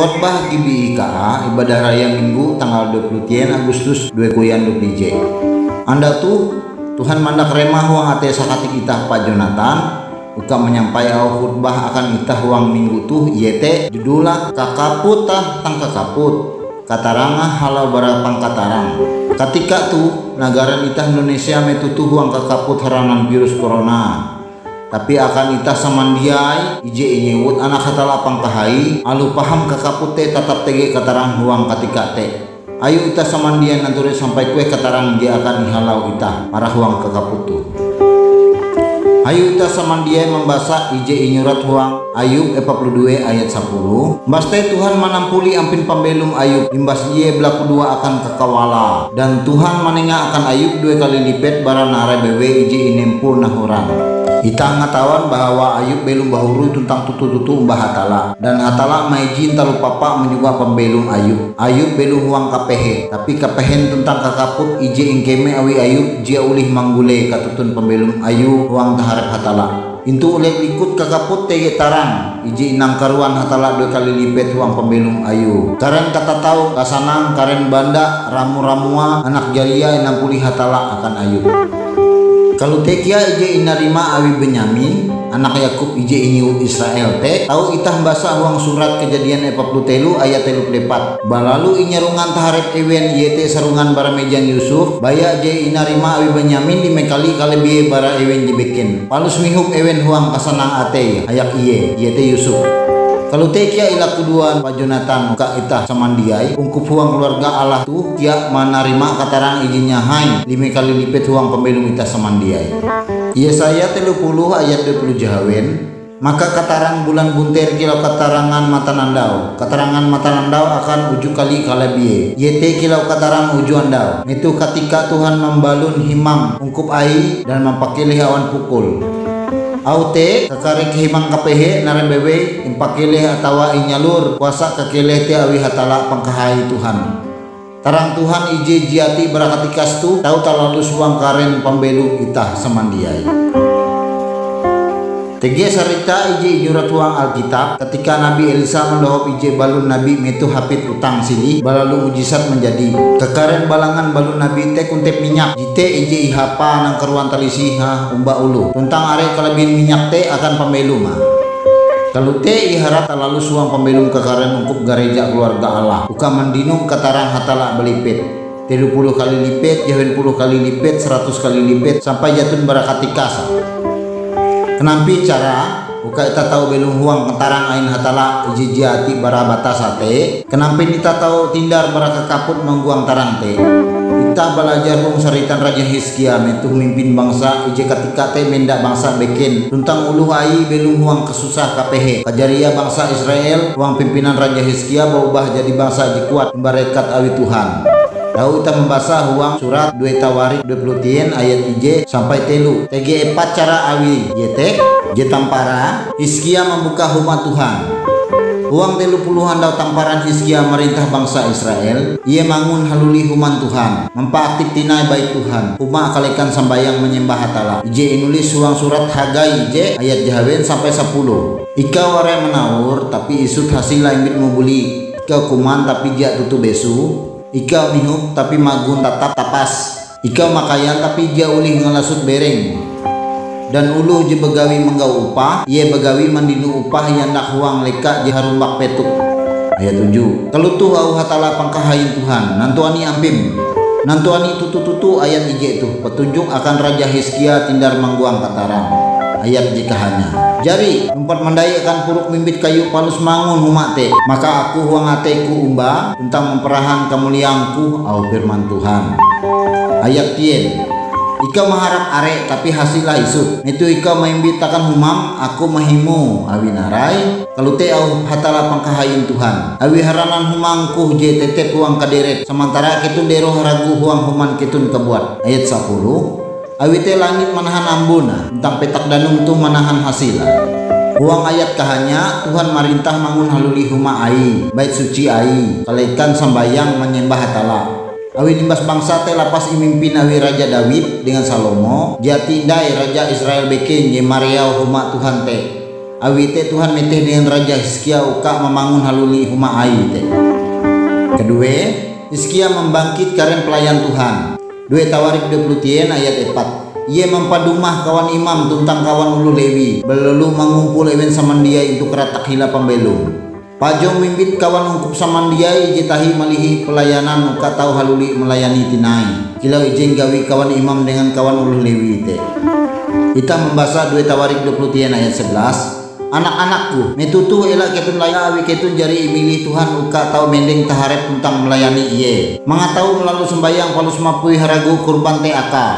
Khotbah gibi IKA ibadah raya Minggu tanggal 20 Agustus 2020. Anda tuh Tuhan mandak remah huang ate sakati kita Pak Jonathan uka menyampaikan khutbah akan itah huang Minggu tuh yete judulah kakaput tang kakaput kataranga halau barapang katarang. Ketika tuh negara itah Indonesia metutuh huang kakaput haranan virus corona. Tapi akan itah samandiai ije inyewut anak hatala pangkahai alu paham kakaput te tatap tege katarang huang ketika te. Ayo itah samandiai nanture sampai kue katarang dia akan ihalau itah para huang kakaput tuh. Ayo itah samandiai membaca ije inyurat huang Ayub 42 ayat 10. Baste Tuhan manampuli ampin pambelum Ayub imbas iye belaku dua akan kekawala dan Tuhan manenga akan Ayub 2 kali lipat baranare bewe ije inempu nahuran. Kita ngatawan bahwa Ayub belum bahuru tentang tutu-tutu mbah hatala dan hatala maijin talu papa menyuga pembelum Ayub. Ayub belum huang kapehe tapi kapehen tentang kakaput ije ingkeme awi Ayub jia ulih manggule katutun pembelum Ayub huang taharep hatala. Intu oleh ikut kakaput tege tarang ije inang karuan hatala 2 kali lipat huang pembelum Ayub. Karen kata tahu kasanang karen banda ramu-ramua anak jalia 60 hatala akan Ayub. Kalau tekia ije inarima awi Benyamin anak Yakub ije inyiut Israel te tahu itah bahasa huang surat Kejadian 40 ayat 34 balalu inyarungan taharep ewen yete sarungan bara mejan Yusuf baya je inarima awi Benyamin 5 kali kalebie bara ewen jebeken palus mihup ewen huang kasanang ate ayak iye yete Yusuf. Kalau tekia ila keduaan Pak Jonathan ka itah samandiai ungkup huang keluarga Allah tuh kia manarima katarang izinnya hai 5 kali lipat huang pembelum itah samandiai. Yesaya 30 ayat 20 jahawen maka katarang bulan bunter kilau katarangan mata nandau katarangan mata nandau akan uju kali kalebie yete kilau katarang uju andau itu ketika Tuhan membalun himam ungkup ai dan mempakilih awan pukul. Aute kakarik himang kapehe narebewe impakileh atawa inyalur kuasa kakileh te awi hatala pangkahai Tuhan. Tarang Tuhan ije jiati barakatikas tu tahu talalu suang karen pembelu itah samandiai. Tege sarita ije jurat huang Alkitab ketika Nabi Elisa mendohop ije balun Nabi metu hapit utang silih balalu mujizat menjadi kekaren balangan balun Nabi te kuntep minyak jite ije ihapa nang keruan talisi ha umba ulu tentang are kelebihan minyak te akan pembelum ha. Kalau te iharap talalu suang pembelum kekaren ungkup gereja keluarga Allah uka mendinung katarang hatala belipet 30 kali lipat, 20 kali lipat, 100 kali lipat sampai jatun barakatikas. Kenampi cara uka ita tahu belum huang ketarang ain hatala ijijiati bara batas sate kenampi kita tahu tindar bara kekaput mengguang tarang te kita belajar hong saritan Raja Hizkia metu mimpin bangsa ije ketika te mendak bangsa beken tentang ulu ai belum huang kesusah kapehe kajaria bangsa Israel huang pimpinan Raja Hizkia berubah jadi bangsa jikuat membarekat awi Tuhan. Tahu kita membaca huang surat 2 Tawarik 20 ayat ije sampai telu tege 4 cara awi yete jetampara Hizkia membuka huma Tuhan huang telu puluhan dau tamparan Hizkia merintah bangsa Israel ia mangun haluli human Tuhan mempaaktif tinai baik Tuhan huma kalekan sambayang menyembah hatala ije inulis huang surat Hagai ije ayat jahawen sampai 10 ika ware menawur tapi isut hasil laimbit mubuli ika kuman tapi dia tutu besu ika mihup tapi magun tatap tapas ika makayan tapi dia ulih ngelasut bereng dan uluh je begawi menggau upah ia begawi mandinu upah yang nak huang leka je harumbak petuk ayat 7 kalau tuh au hatala pangkahain Tuhan nantuani ampim nantuani tutu-tutu ayat ije itu petunjuk akan Raja Hizkia tindar mangguang katarang ayat jika hanya jari empat mandai akan puruk mimbit kayu palus mangun humate maka aku huang ateku umba tentang memperahan kemuliaanku au firman Tuhan ayat tien ika mengharap are tapi hasillah isut itu ika mimbit akan humam aku mahimu awi narai kalau te au hatala pangkahain Tuhan awi haranan humangku je tetep huang kaderet sementara ketun dero haragu huang human ketun kebuat ayat 10 awite langit manahan ambuna tentang petak danung tuh manahan hasil huang ayat kahanya Tuhan marintah mangun haluli huma ai bait suci ai kalekan sambayang menyembah hatala awi limbas bangsa te lapas imimpin awi Raja Daud dengan Salomo jati indai Raja Israel beken je mariau huma Tuhan te Awite Tuhan meteh dengan Raja Hizkia uka membangun haluli huma ai te. Kedua, Hizkia membangkit karen pelayan Tuhan. 2 Tawarik 20 ayat 4. Ia mempadumah kawan imam tentang kawan ulu Lewi belelu mengumpul ewen samandia untuk keratak hila pembelum. Pajong mimbit kawan ungkup samandia ije tahi malihi pelayanan uka tau haluli melayani tinai. Kilau ijeng gawi kawan imam dengan kawan ulu Lewi te. Kita membaca 2 Tawarik 20 ayat 11. Anak-anakku, metutu elak ketun laya awi ketun jari imili Tuhan uka tau mending taharep tentang melayani iye. Mangatau melalui sembayang palus mapui haragu kurban te aka.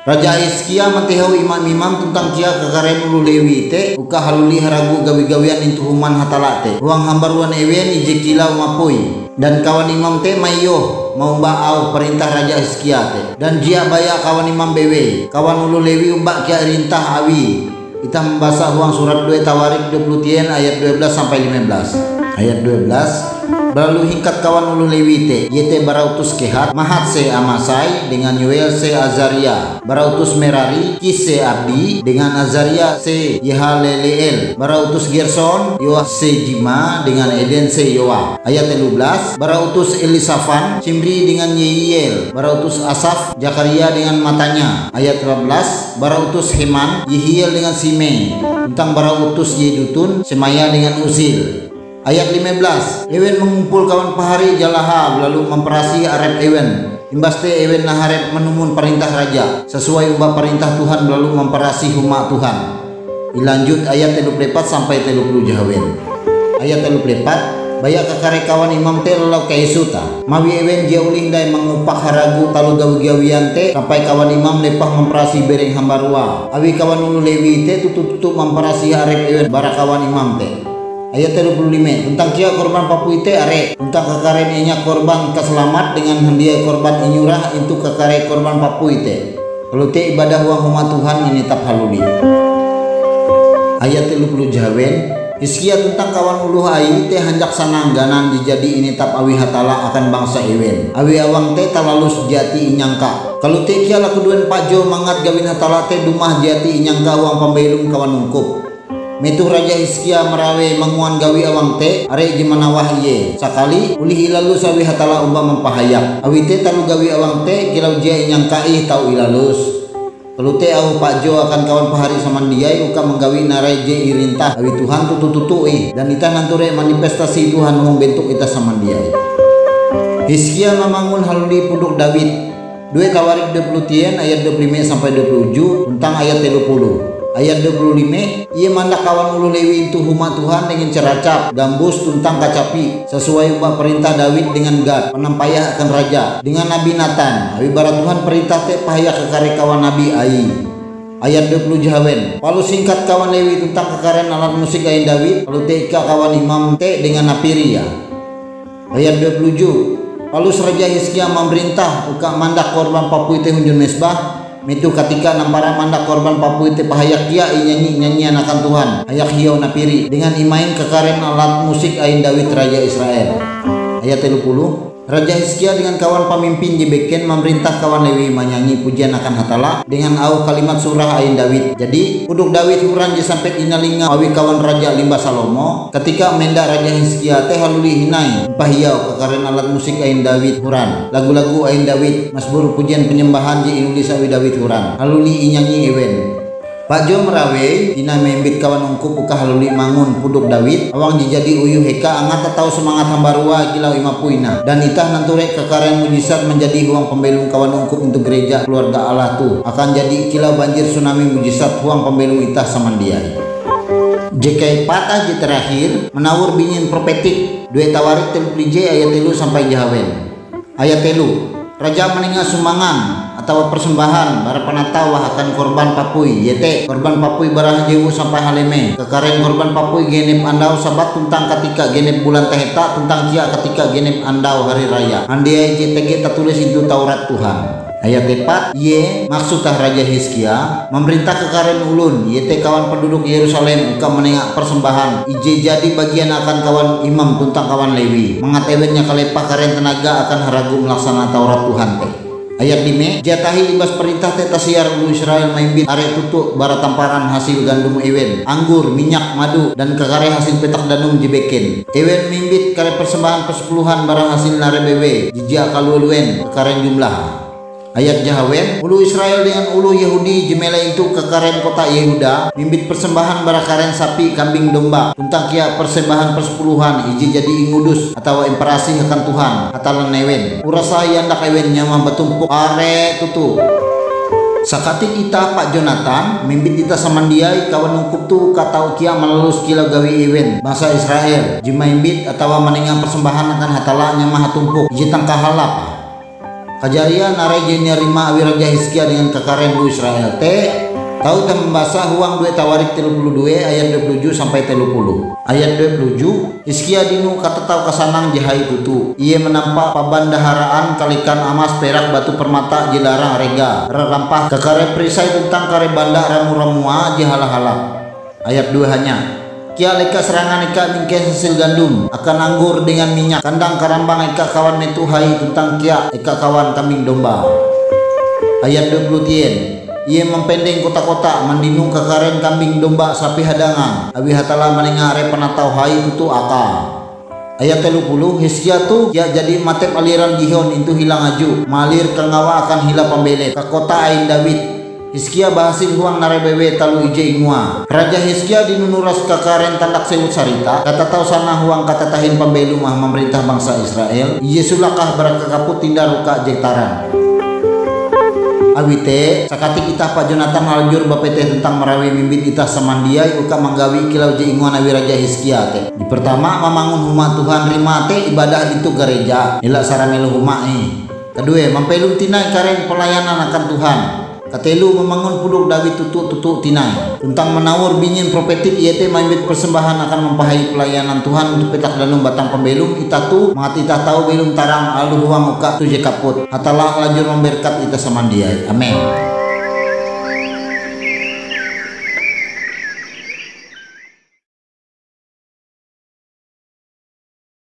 Raja Hizkia mentehau imam-imam tentang kia kekaren ulu Lewi te uka haluli haragu gawi-gawian intu human hatala te. Uang hambaruan ewen ije kilau mapui. Dan kawan imam te mayo mau baau perintah Raja Hizkia te. Dan dia baya kawan imam bewe. Kawan ulu Lewi umbak kia rintah awi. Kita membaca uang surat 2 Tawarik 20 ayat 12 sampai 15. Ayat 12. Berlalu hingkat kawan ulu Lewi te yete barautus Kehat, Mahat se Amasai dengan Yoel se Azaria, barautus Merari, Kis se Abdi dengan Azaria se Yehaleleel, barautus Gerson, Yoah se Jima dengan Eden se Yoah. Ayat 13. Barautus Elisafan, Cimri dengan Yehiel, barautus Asaf, Zakaria dengan Matanya. Ayat 13. Barautus Heman, Yehiel dengan Simei, tentang barautus Yedutun, Semaya dengan Uzil. Ayat 15. Ewen mengumpul kawan pahari jalaha lalu memperasi arep ewen. Imbaste ewen naharep menumun perintah raja sesuai ubah perintah Tuhan lalu memperasi huma Tuhan. Dilanjut ayat 34 sampai 30 jawen. Ayat 34. Bayak kakare kawan imam te lalau kaisuta. Mawi ewen jauling dai mengupak haragu talu gawi-gawian te sampai kawan imam lepah memperasi bereng hambarua. Awi kawan ulu Lewi te tutup memperasi arep ewen bara kawan imam te. Ayat 35. Tentang kia korban papui te are tentang kakare nya korban keselamat dengan hendia korban inyurah itu kakare korban papui te. Kalau te ibadah uang huma Tuhan ini tap haluli. Ayat 30 jawen. Hizkia tentang kawan uluh ai te hanjak sanangganan dijadi ini tap awi hatala akan bangsa ewen. Awi awang te talalus jati inyangka. Kalau te kia laku duen pajo mangat gawin hatala te dumah jati inyangka uang pembelum kawan ungkup. Metu Raja Hizkia merawe menguan gawi awang te are jimanawah iye sakali ulih ilalu sawi hatala umba mempahayak awi te talu gawi awang te kilau jia inyangkai tau ilalus kalau te au pajo akan kawan pahari samandiai uka menggawi narai je irintah awi Tuhan tutu-tutui dan ita nanture manifestasi Tuhan hong bentuk ita samandiai. Hizkia membangun haluli puduk David. 2 Tawarik 20 ayat 25 sampai 27 tentang ayat 30. Ayat 25. Ia mandak kawan ulu Lewi itu huma Tuhan dengan ceracap gambus tuntang kacapi sesuai ubah perintah David dengan Gad penampayah akan raja dengan Nabi Nathan awi barat Tuhan perintah te pahaya kekare kawan Nabi ai. Ayat 20 jawen. Palu singkat kawan Lewi tentang kekaren alat musik ain David palu te ika kawan imam te dengan Napiria. Ayat 27. Palu Raja Hizkia memerintah uka mandak korban papui te hunjun mesbah. Metu ketika nampara mandak korban papui te pahayak kia nyanyian akan Tuhan hayak hiau napiri dengan imain kekaren alat musik ain David Raja Israel. Ayat 30. Raja Hizkia dengan kawan pemimpin jebeken memerintah kawan Lewi menyanyi pujian akan hatala dengan au kalimat surah ain David. Jadi uduk David huran disampet inalinga awi kawan Raja Limba Salomo ketika menda Raja Hizkia teh haluli hinai pahiau kekaren alat musik ain David huran lagu-lagu ain David masbur pujian penyembahan je inulis awi David huran haluli inyanyi ewen. Pak Jo merawe dina membit kawan ungkup uka haluli mangun puduk David awang dijadi uyu heka angat atau semangat hambarua kilau imapuina dan itah nanture kekaren mujizat menjadi huang pembelum kawan ungkup untuk gereja keluarga Allah tu akan jadi kilau banjir tsunami mujizat huang pembelum itah samandiai. JK patah je terakhir menawur binyin profetik 2 Tawarik 30 ayat 3 sampai jawen. Ayat 3. Raja meninggal sumbangan atau persembahan bara panatawah akan korban papui yete korban papui barah jewu sampai haleme kekaren korban papui genep andau sabat tentang ketika genep bulan teheta tentang kia ketika genep andau hari raya andiai JTG tertulis itu Taurat Tuhan. Ayat 4. Ye maksudlah Raja Hizkia memerintah kekaren ulun yete kawan penduduk Yerusalem uka menengak persembahan ije jadi bagian akan kawan imam tentang kawan Lewi mengatewennya kalepah karen tenaga akan haragu melaksana Taurat Tuhan teh. Ayat 5, jatahi libas perintah teta siar ulu Israel maimbit are tutuk bara tamparan hasil gandum ewen, anggur, minyak, madu, dan kekare hasil petak danum jibeken. Ewen mimbit kare persembahan persepuluhan bara hasil narebewe, jijak kaluluen kekaren jumlah. Ayat Jahawen, ulu Israel dengan ulu Yahudi jemela itu kekaren kota Yehuda, mimbit persembahan bara karen sapi, kambing, domba, tuntang kia persembahan persepuluhan, iji jadi ingudus atau imperasi akan Tuhan, hatalan newen. Urasa yandak ewen nyama batumpuk are tutu. Sakati ita Pak Jonathan, mimbit ita samandiai kawan ungkup tu katau kia melalus kila gawi ewen bangsa Israel, jima imbit atau menengah persembahan akan hatala nyama hatumpuk, iji tangka halap. Kajaria nareje nyarima awi Raja Hizkia dengan kekaren lu Israel tahu tak membaca huang 2 Tawarik 32 ayat 27 sampai 30. Ayat 27, Hizkia dinu kata tahu kasanang jahai tutu. Ia menampak pabandaharaan kalikan amas perak batu permata jelarang rega rampah kekare perisai tentang kare banda ramu-ramua jehala-hala. Ayat 2 hanya kia leka serangan eka mingken hasil gandum akan anggur dengan minyak kandang karambang eka kawan metuhai tentang kia eka kawan kambing domba. Ayat 20 tien, ia mempendeng kota-kota mandinung kekaren kambing domba sapi hadangan awi hatala menengare penatau hai tutu aka. Ayat 30, Hizkia tu ya jadi matep aliran Gihon itu hilang aju malir kangawa akan hila pembele ke kota Ain David. Hizkia bahasin huang narebewe talu ije ingua. Raja Hizkia dinunuras kakaren tandak sewut sarita. Kata tahu sana huang kata tahin pembelu mah memerintah bangsa Israel. Iye sulakah berakakaput tindak ruka jektaran. Awite sakati kita Pak Jonathan haljur bapete tentang merawi mimbit itah samandiai uka manggawi kilau je ingua nawi Raja Hizkia te. Di pertama memangun rumah Tuhan rima te ibadah itu gereja. Ila saramelu rumah Kedua mampelu tinai karen pelayanan akan Tuhan. Katelu membangun puduk David tutuk tinai tentang menawur bingin profetik iete maimbit persembahan akan mempahai pelayanan Tuhan untuk petak danum batang pembelum itatu mangat ita tahu belum tarang alu huang uka tuje kaput hatalah lajur memberkat ita samandiai. Amin.